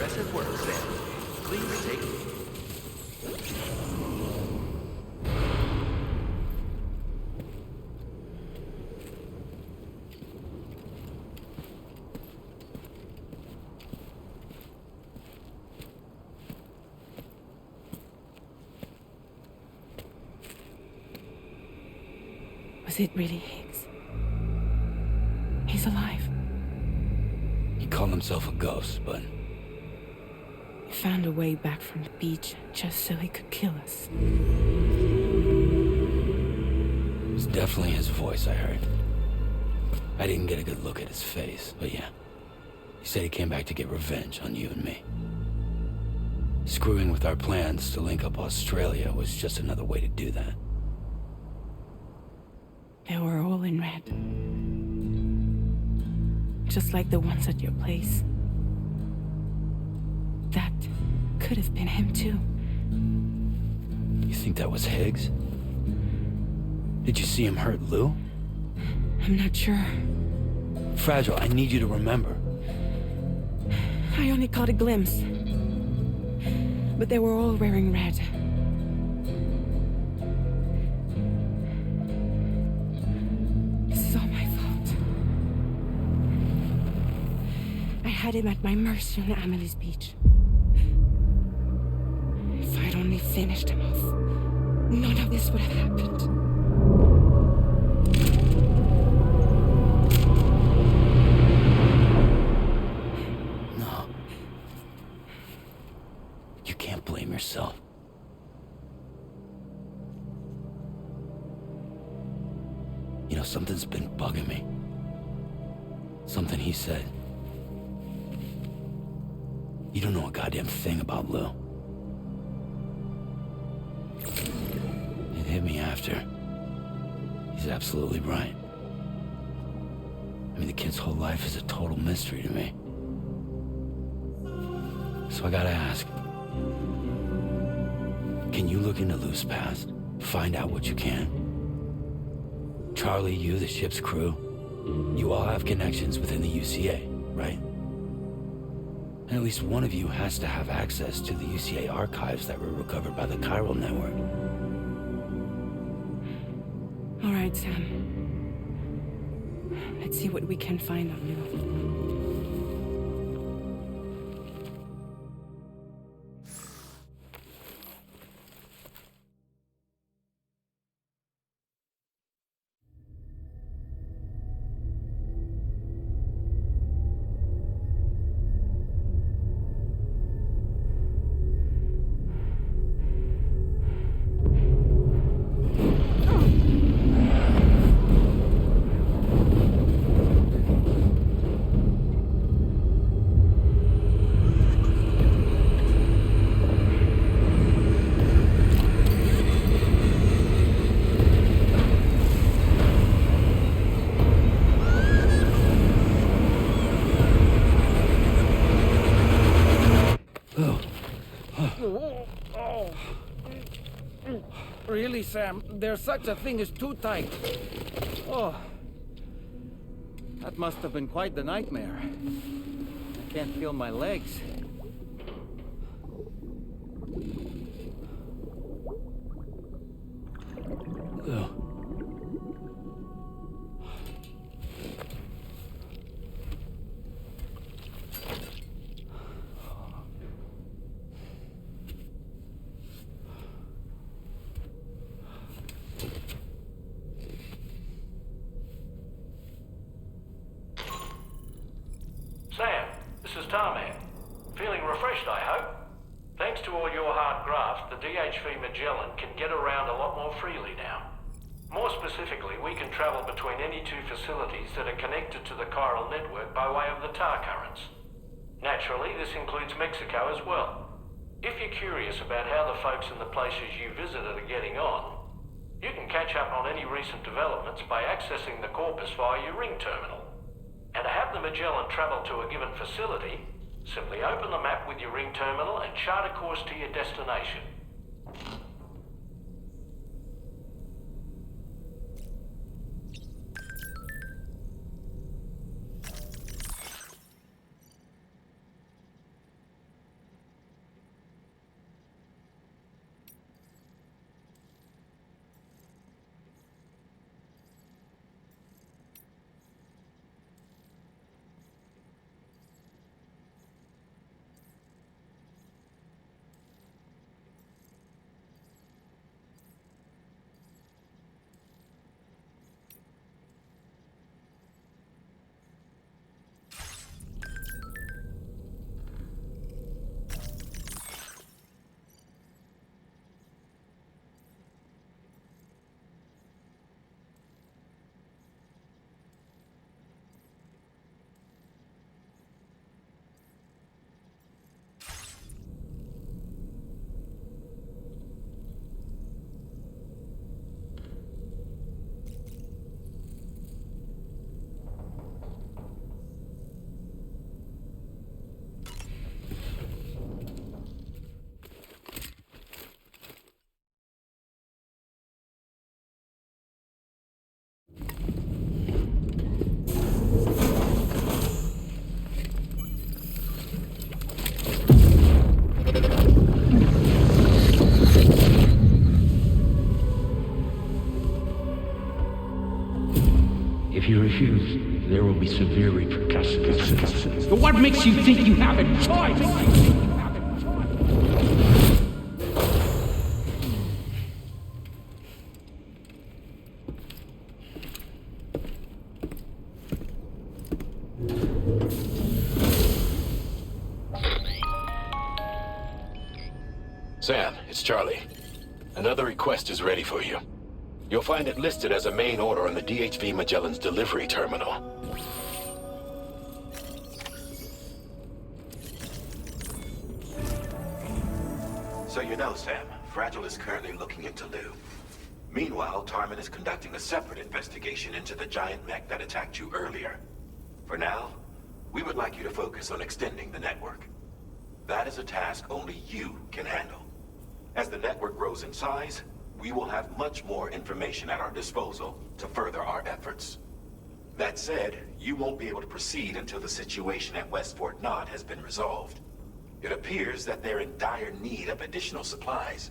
Impressive work, Sam. Please take. Was it really Higgs? He's alive. He called himself a ghost, but He found a way back from the beach just so he could kill us. it was definitely his voice I heard. I didn't get a good look at his face, but yeah. He said he came back to get revenge on you and me. Screwing with our plans to link up Australia was just another way to do that. They were all in red. Just like the ones at your place. That could have been him too. You think that was Higgs? Did you see him hurt Lou? I'm not sure. Fragile, I need you to remember. I only caught a glimpse. But they were all wearing red. This is all my fault. I had him at my mercy on Amelie's beach. If I'd only finished him off, none of this would have happened. No. You can't blame yourself. You know, something's been bugging me. Something he said. You don't know a goddamn thing about Lou. It hit me after. He's absolutely right. I mean, the kid's whole life is a total mystery to me. So I gotta ask. Can you look into Lou's past? Find out what you can? Charlie, you, the ship's crew, you all have connections within the UCA, right? And at least one of you has to have access to the UCA archives that were recovered by the Chiral Network. All right, Sam. Let's see what we can find on Lou. Really, Sam? There's such a thing as too tight. Oh. That must have been quite the nightmare. I can't feel my legs. Lou. Sam, this is Tarman. Feeling refreshed, I hope? Thanks to all your hard graft, the DHV Magellan can get around a lot more freely now. More specifically, we can travel between any two facilities that are connected to the chiral network by way of the tar currents. Naturally, this includes Mexico as well. If you're curious about how the folks in the places you visited are getting on, you can catch up on any recent developments by accessing the corpus via your ring terminal. And to have the Magellan travel to a given facility, simply open the map with your ring terminal and chart a course to your destination. you refuse, there will be severe repercussions. But what makes you think you have a choice? Sam, it's Charlie. Another request is ready for you. You'll find it listed as a main order on the DHV Magellan's delivery terminal. So you know, Sam, Fragile is currently looking into Lou. Meanwhile, Tarman is conducting a separate investigation into the giant mech that attacked you earlier. For now, we would like you to focus on extending the network. That is a task only you can handle. As the network grows in size, we will have much more information at our disposal to further our efforts. That said, you won't be able to proceed until the situation at West Fort Knott has been resolved. It appears that they're in dire need of additional supplies,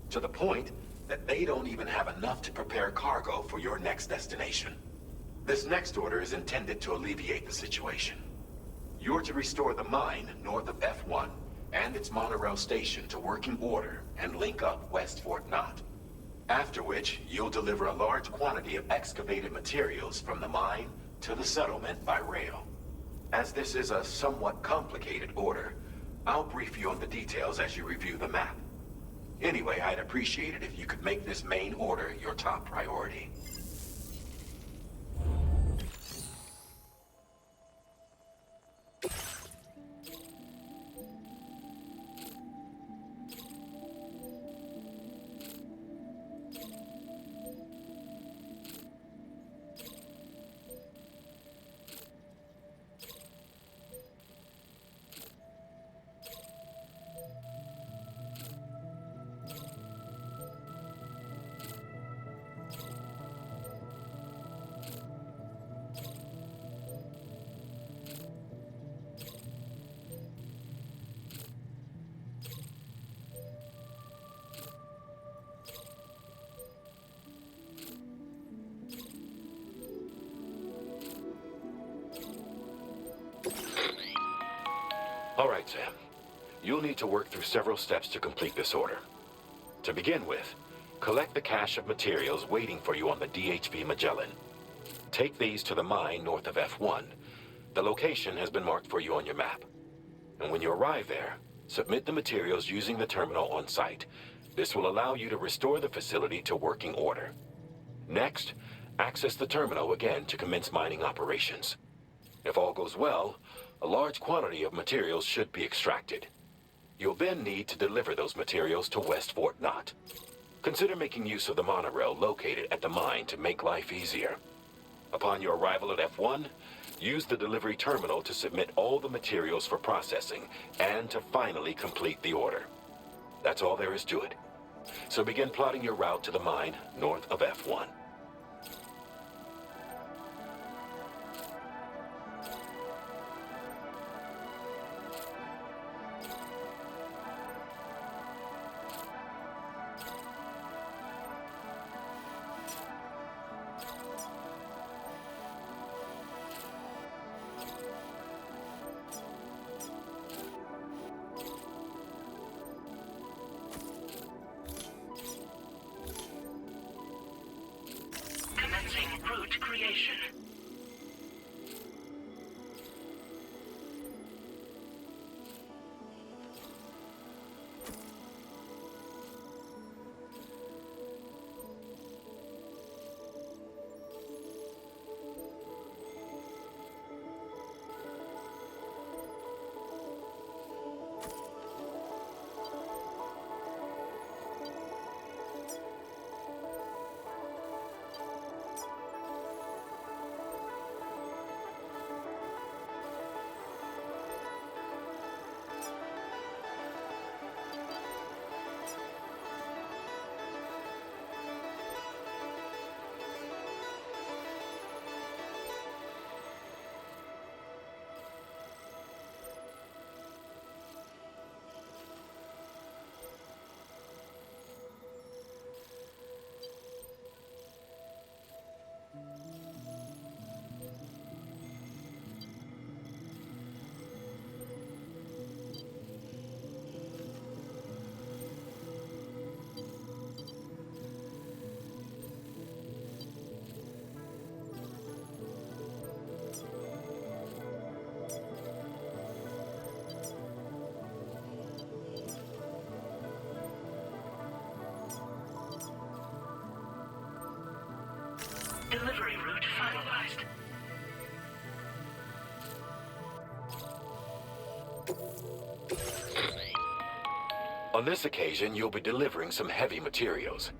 to the point that they don't even have enough to prepare cargo for your next destination. This next order is intended to alleviate the situation. You're to restore the mine north of F1 and its monorail station to working order and link up West Fort Knott. After which, you'll deliver a large quantity of excavated materials from the mine to the settlement by rail. As this is a somewhat complicated order, I'll brief you on the details as you review the map. Anyway, I'd appreciate it if you could make this main order your top priority. All right, Sam. You'll need to work through several steps to complete this order. To begin with, collect the cache of materials waiting for you on the DHV Magellan. Take these to the mine north of F1. The location has been marked for you on your map. And when you arrive there, submit the materials using the terminal on site. This will allow you to restore the facility to working order. Next, access the terminal again to commence mining operations. If all goes well, a large quantity of materials should be extracted. You'll then need to deliver those materials to West Fort Knott. Consider making use of the monorail located at the mine to make life easier. Upon your arrival at F1, use the delivery terminal to submit all the materials for processing and to finally complete the order. That's all there is to it. So begin plotting your route to the mine north of F1. delivery route finalized. On this occasion, you'll be delivering some heavy materials.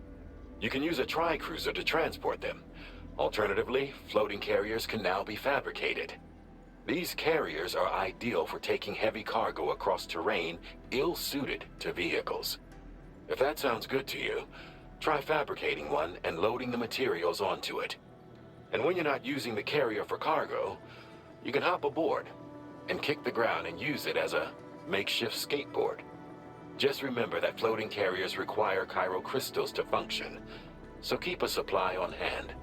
You can use a tri-cruiser to transport them. Alternatively, floating carriers can now be fabricated. These carriers are ideal for taking heavy cargo across terrain ill-suited to vehicles. If that sounds good to you, try fabricating one and loading the materials onto it. And when you're not using the carrier for cargo, you can hop aboard and kick the ground and use it as a makeshift skateboard. Just remember that floating carriers require chiral crystals to function, so keep a supply on hand.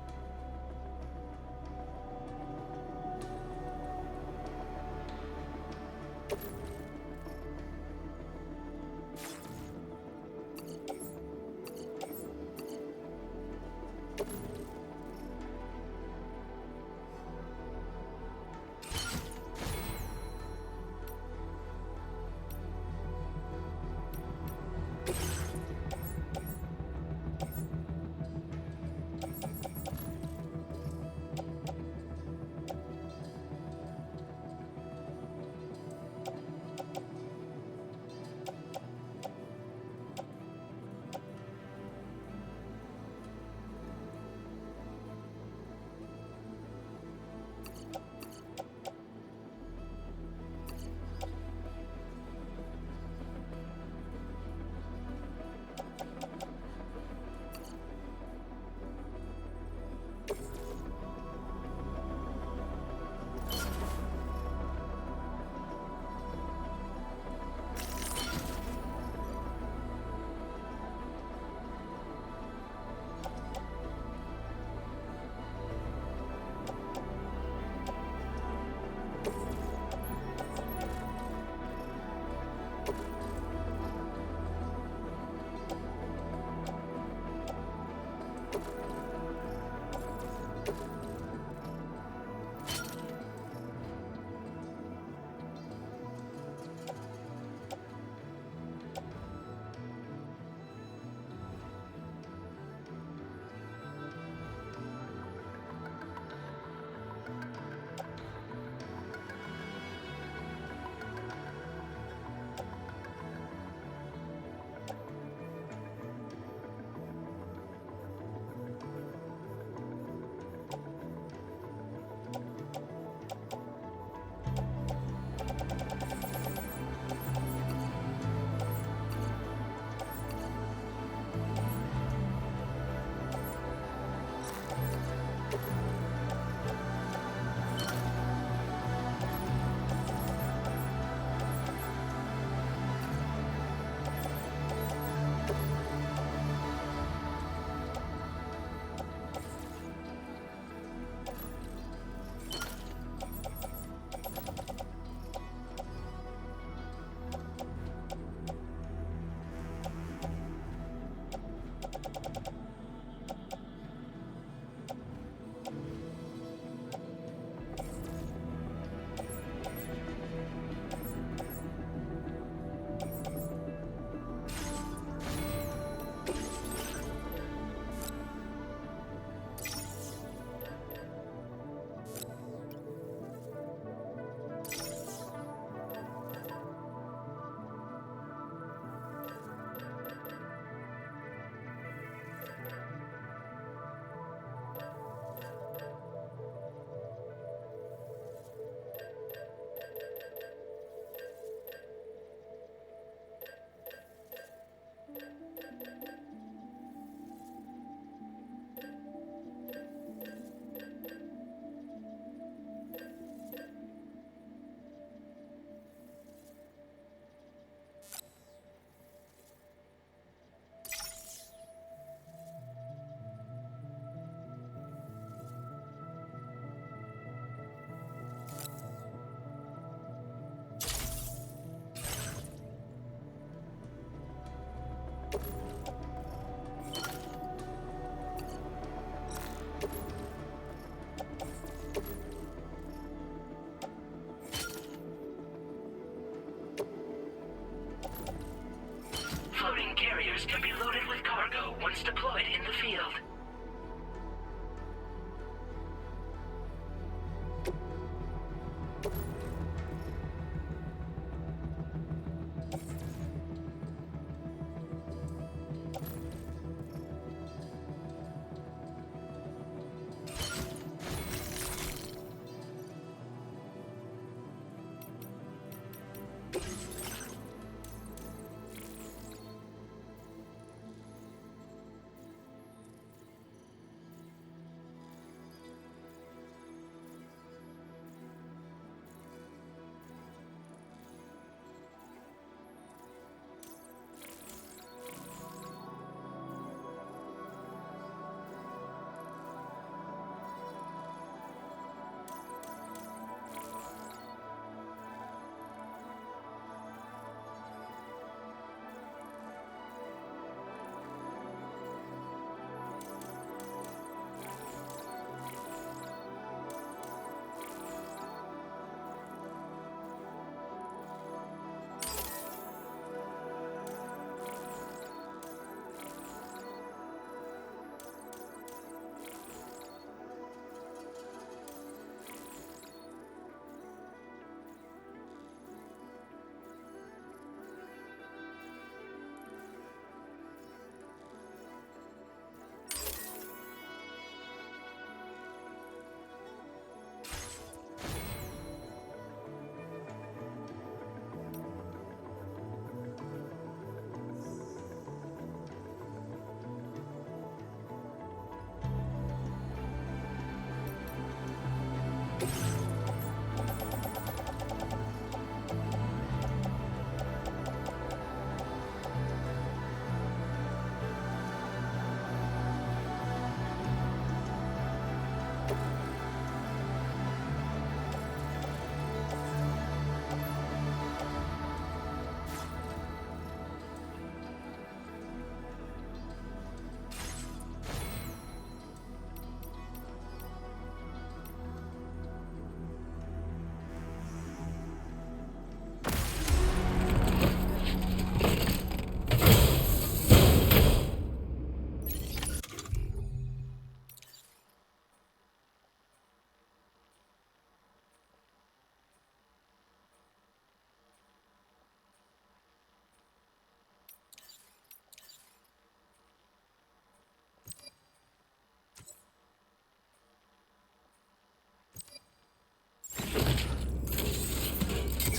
Carriers can be loaded with cargo once deployed in the field.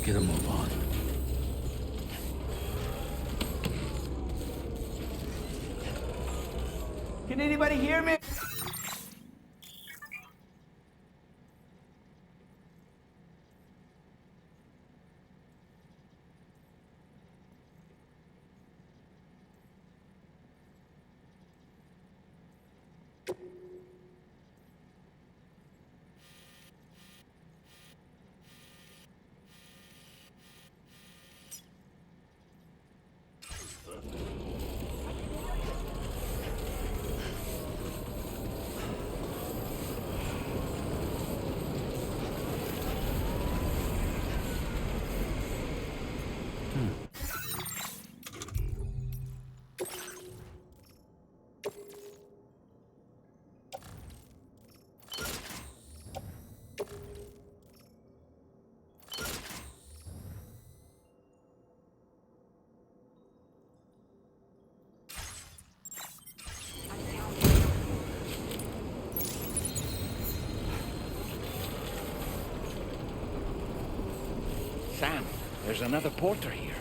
get a move on. Can anybody hear me? Sam, there's another porter here.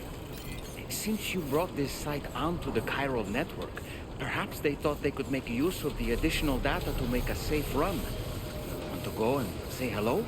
Since you brought this site onto the chiral network, perhaps they thought they could make use of the additional data to make a safe run. Want to go and say hello?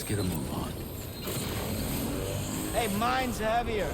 Get a move on. Hey, mine's heavier.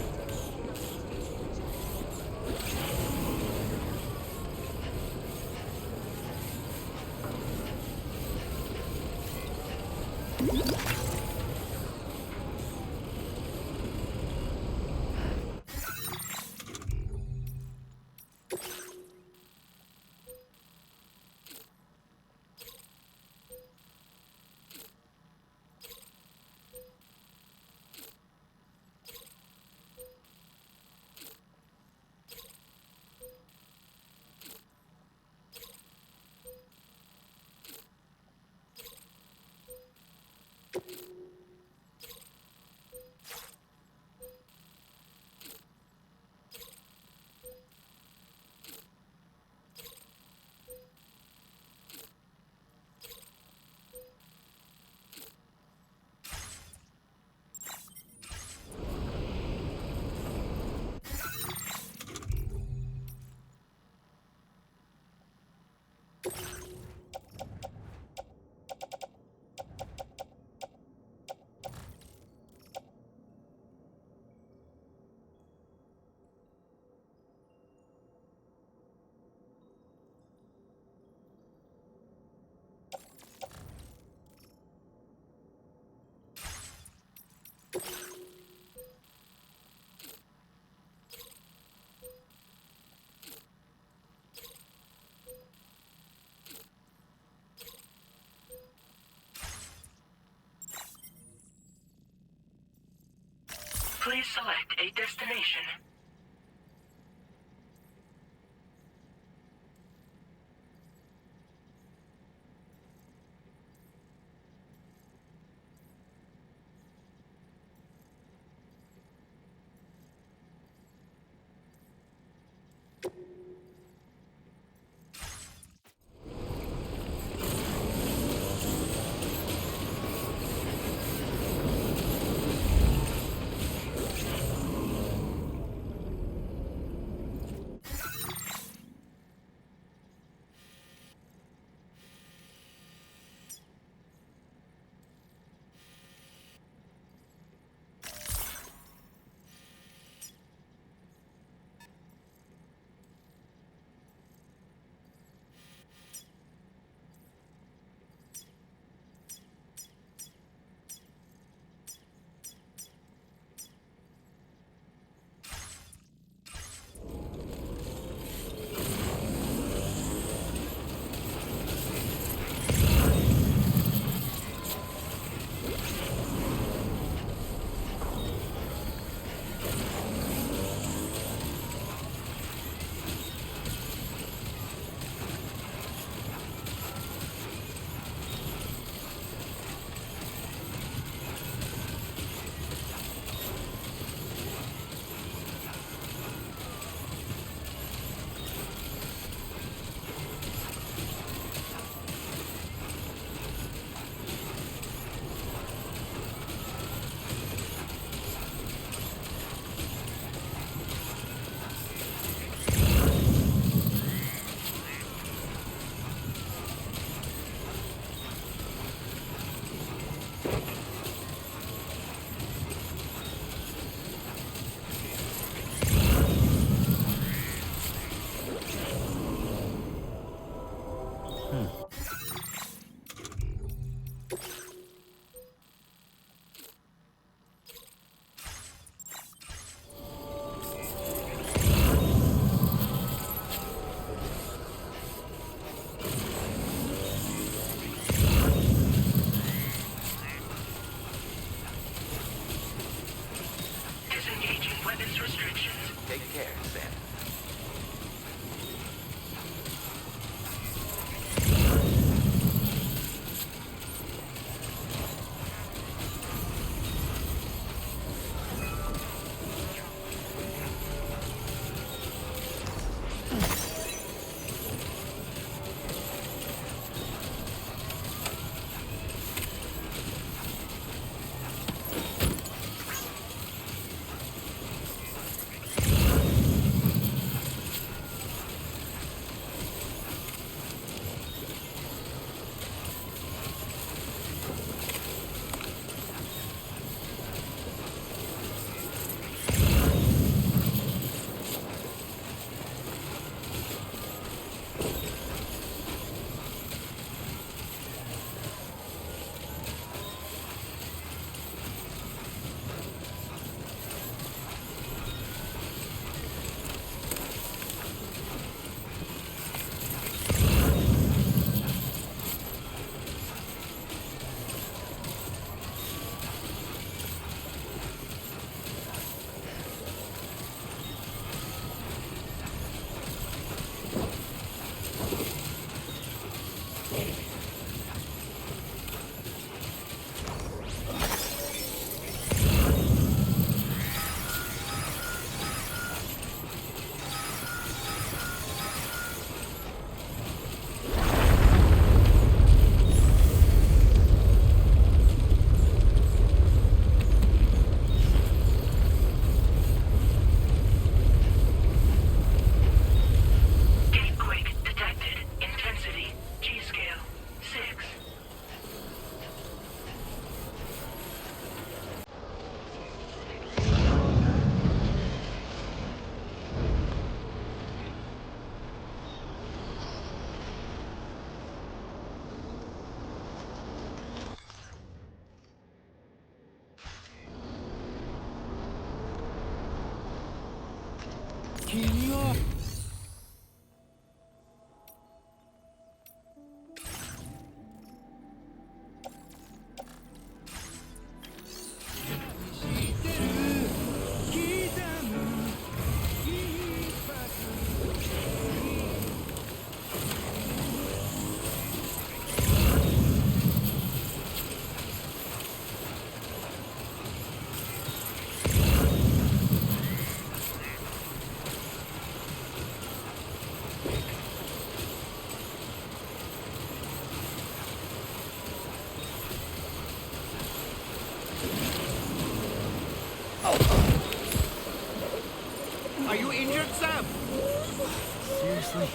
Please select a destination. Take care, Sam. injured, Sam? Seriously?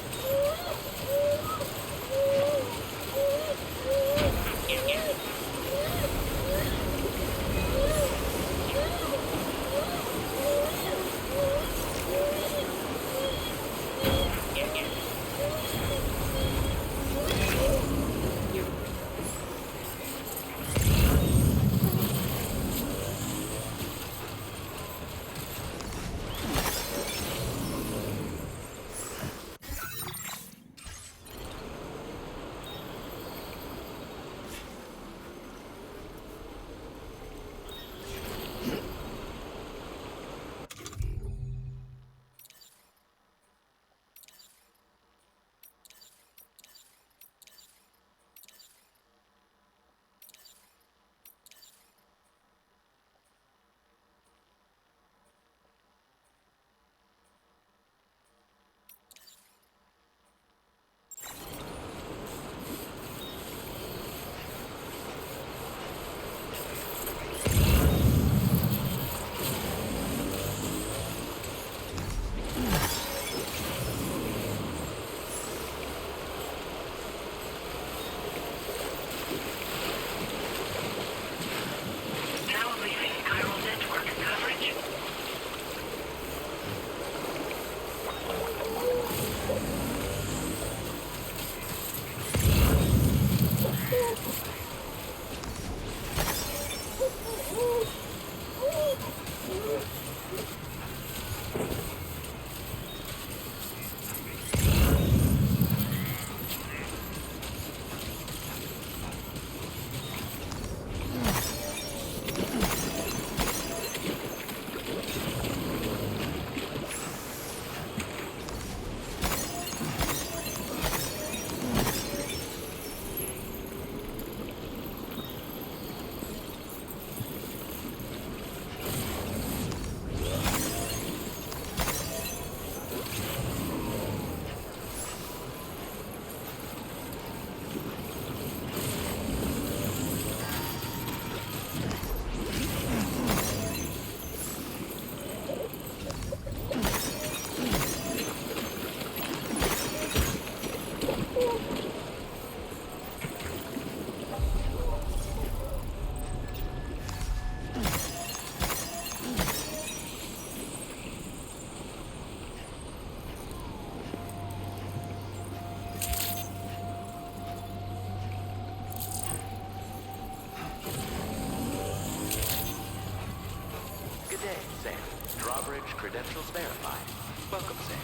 Credentials verified. Welcome, Sam.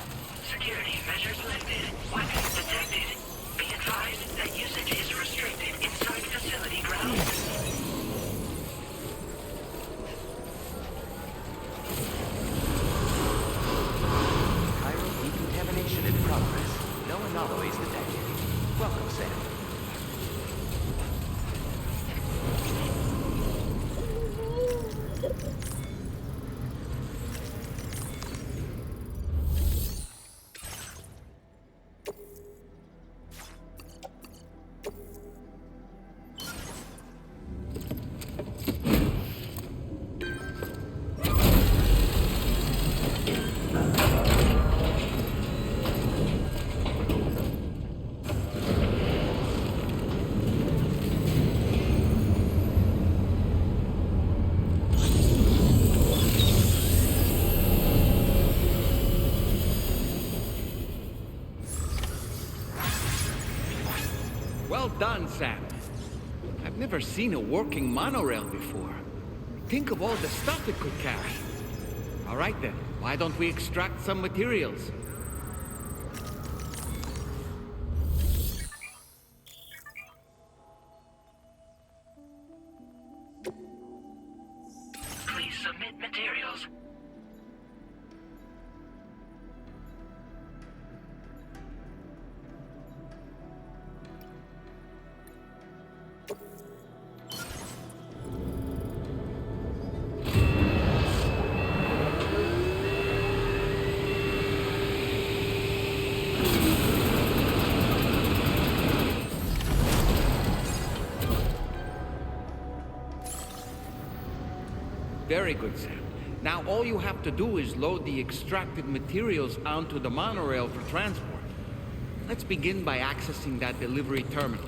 Security measures lifted. Weapons detected. Be advised that usage is restricted inside facility grounds. Chiral decontamination in progress. No anomalies detected. Welcome, Sam. Well done, Sam. I've never seen a working monorail before. Think of all the stuff it could carry. All right then, why don't we extract some materials? Please submit materials. Very good, Sam. Now all you have to do is load the extracted materials onto the monorail for transport. Let's begin by accessing that delivery terminal.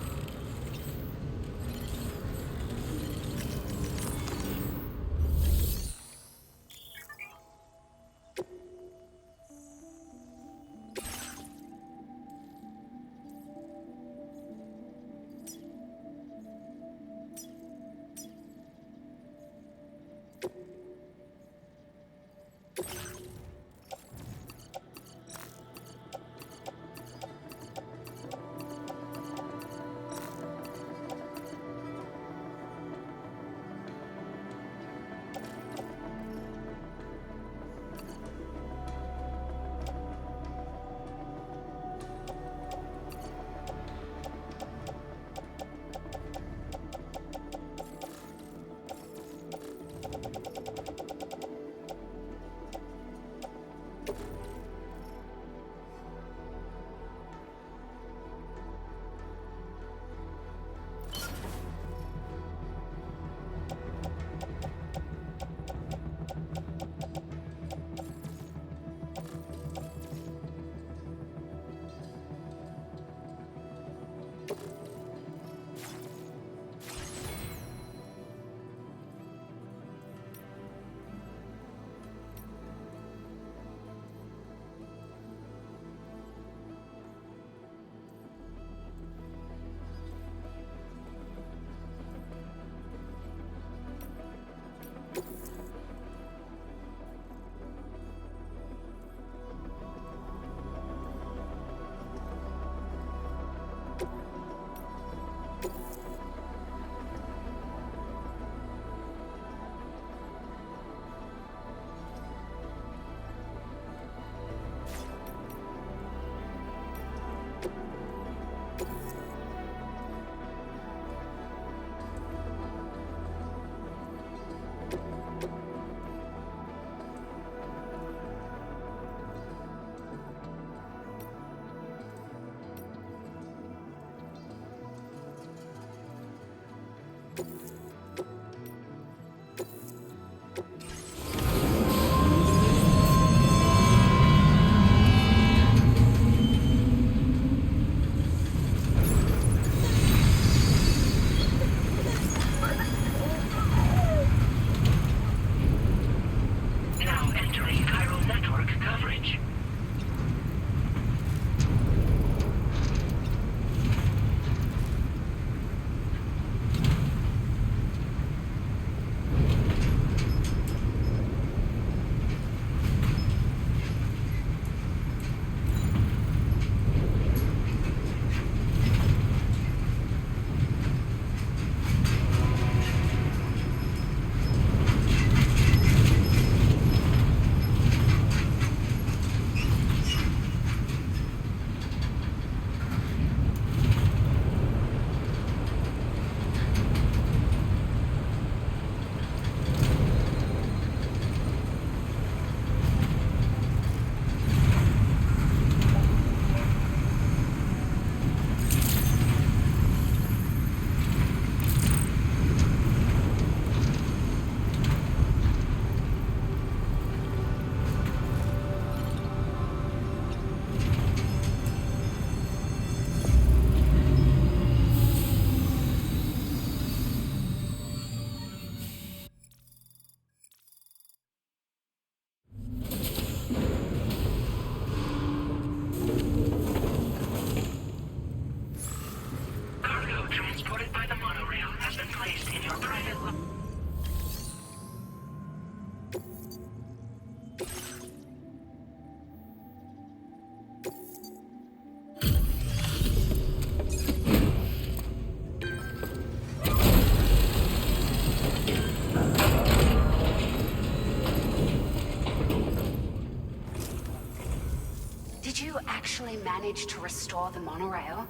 Managed to restore the monorail?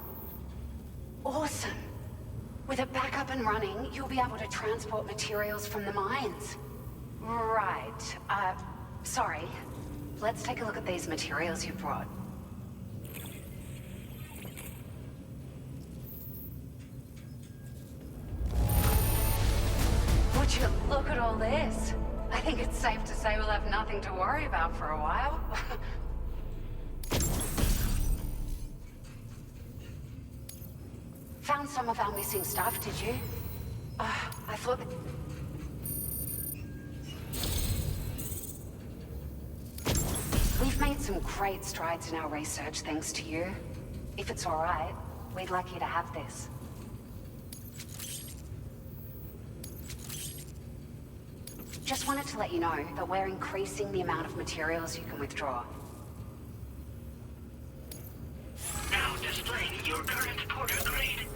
Awesome! With it back up and running, you'll be able to transport materials from the mines. Right. Sorry. Let's take a look at these materials you brought. Would you look at all this? I think it's safe to say we'll have nothing to worry about for a while. Found some of our missing stuff, did you? I thought that... We've made some great strides in our research thanks to you. If it's all right, we'd like you to have this. Just wanted to let you know that we're increasing the amount of materials you can withdraw. Now displaying your current porter grade.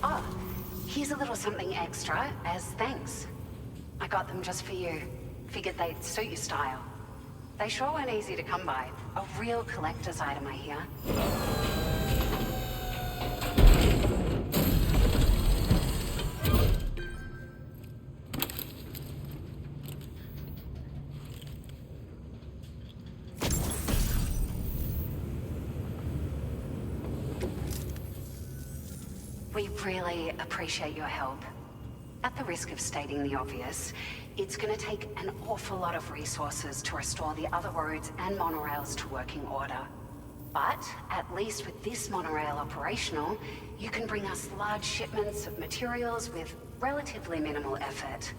Oh, here's a little something extra as thanks. I got them just for you. Figured they'd suit your style. They sure weren't easy to come by. A real collector's item, I hear. We really appreciate your help. At the risk of stating the obvious, it's going to take an awful lot of resources to restore the other roads and monorails to working order. But at least with this monorail operational, you can bring us large shipments of materials with relatively minimal effort.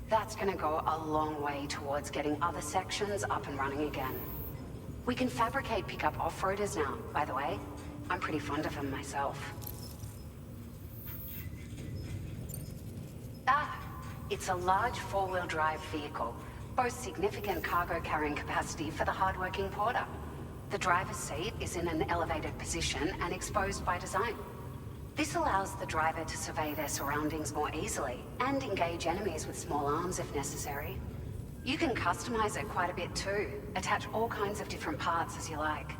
That's going to go a long way towards getting other sections up and running again. We can fabricate pickup off-roaders now, by the way. I'm pretty fond of them myself. It's a large four-wheel drive vehicle, boasts significant cargo carrying capacity for the hard-working porter. The driver's seat is in an elevated position and exposed by design. This allows the driver to survey their surroundings more easily and engage enemies with small arms if necessary. You can customize it quite a bit too, attach all kinds of different parts as you like.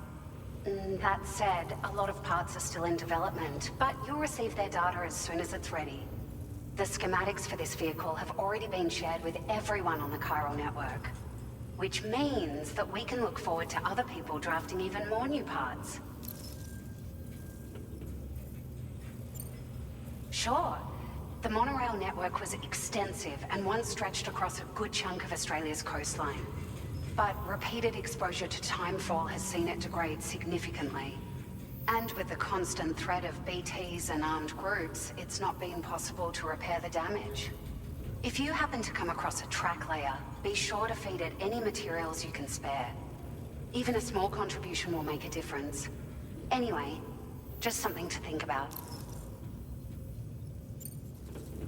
That said, a lot of parts are still in development, but you'll receive their data as soon as it's ready. The schematics for this vehicle have already been shared with everyone on the chiral network, which means that we can look forward to other people drafting even more new parts. Sure, the monorail network was extensive and once stretched across a good chunk of Australia's coastline. But repeated exposure to timefall has seen it degrade significantly. And with the constant threat of BTs and armed groups, it's not been possible to repair the damage. If you happen to come across a track layer, be sure to feed it any materials you can spare. Even a small contribution will make a difference. Anyway, just something to think about.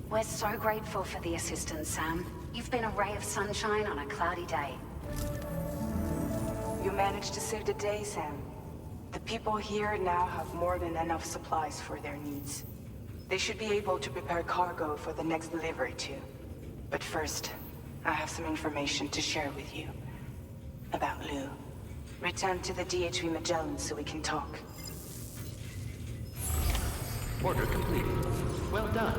We're so grateful for the assistance, Sam. You've been a ray of sunshine on a cloudy day. You managed to save the day, Sam. The people here now have more than enough supplies for their needs. They should be able to prepare cargo for the next delivery too. But first, I have some information to share with you. About Lou. Return to the DHV Magellan so we can talk. Order completed. Well done.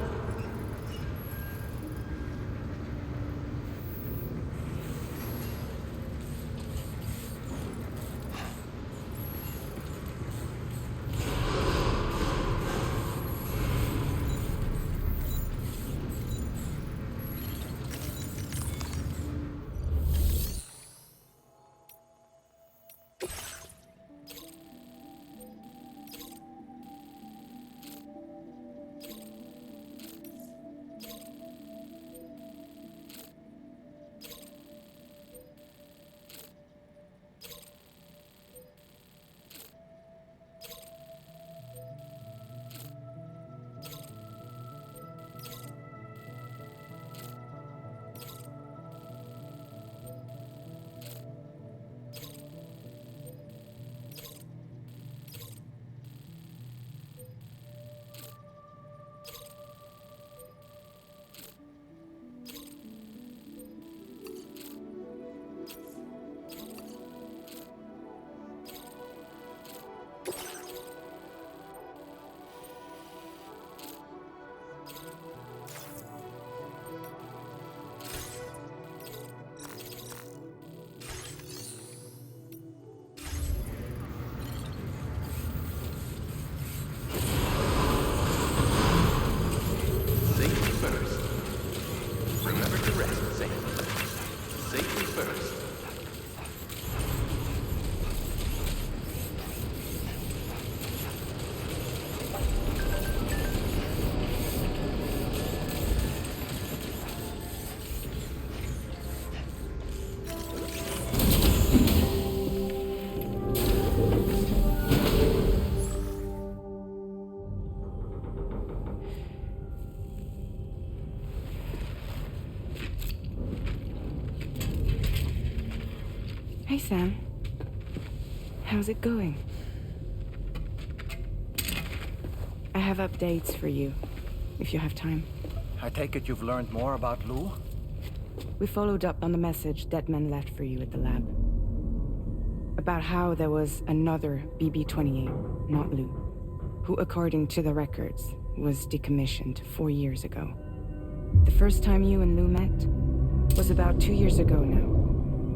Remember to rest, Sam. Safety first. Hey, Sam. How's it going? I have updates for you, if you have time. I take it you've learned more about Lou? We followed up on the message Deadman left for you at the lab. About how there was another BB-28, not Lou, who, according to the records, was decommissioned 4 years ago. The first time you and Lou met was about 2 years ago now,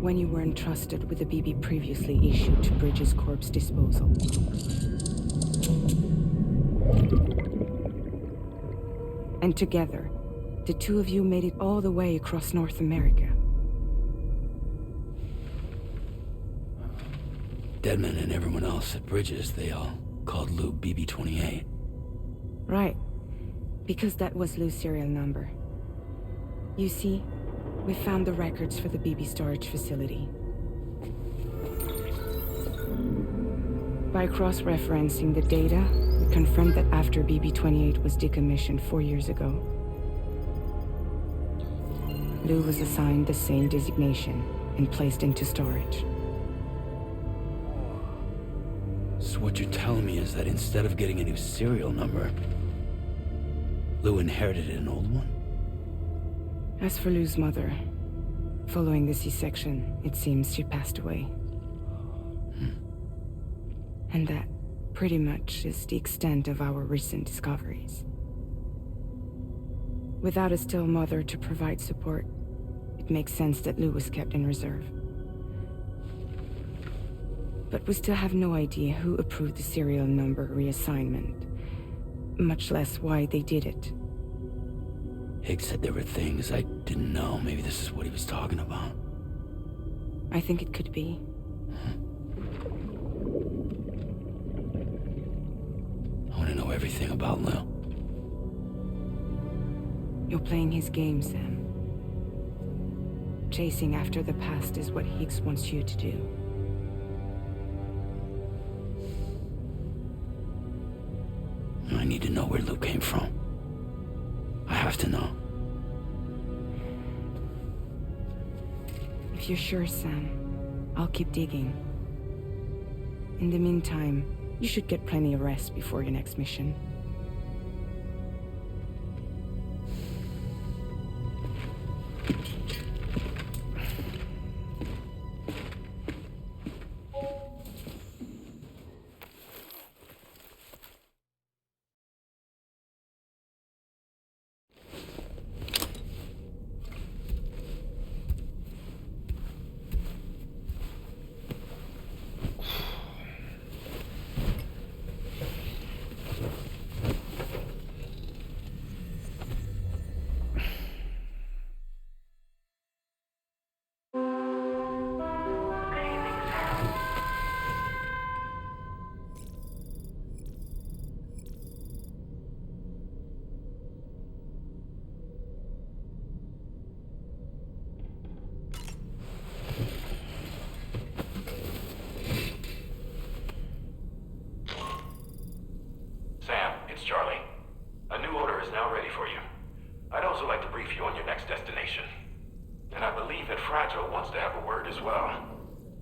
when you were entrusted with a BB previously issued to Bridges Corp's disposal. And together, the two of you made it all the way across North America. Deadman and everyone else at Bridges, they all called Lou BB-28. Right. Because that was Lou's serial number. You see, we found the records for the BB storage facility. By cross-referencing the data, we confirmed that after BB-28 was decommissioned 4 years ago, Lou was assigned the same designation and placed into storage. So what you're telling me is that instead of getting a new serial number, Lou inherited an old one? As for Lou's mother, following the C-section, it seems she passed away. And that pretty much is the extent of our recent discoveries. Without a still mother to provide support, it makes sense that Lou was kept in reserve. But we still have no idea who approved the serial number reassignment, much less why they did it. Higgs said there were things I didn't know. Maybe this is what he was talking about. I think it could be. I want to know everything about Lou. You're playing his game, Sam. Chasing after the past is what Higgs wants you to do. I need to know where Lou came from. I have to know. If you're sure, Sam, I'll keep digging. In the meantime, you should get plenty of rest before your next mission. Sam, it's Charlie. A new order is now ready for you. I'd also like to brief you on your next destination. And I believe that Fragile wants to have a word as well.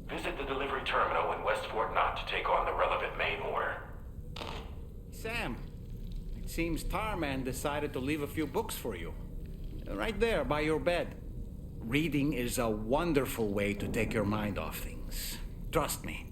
Visit the delivery terminal in West Fort Knott to take on the relevant main order. Sam, it seems Tarman decided to leave a few books for you. Right there by your bed. Reading is a wonderful way to take your mind off things. Trust me.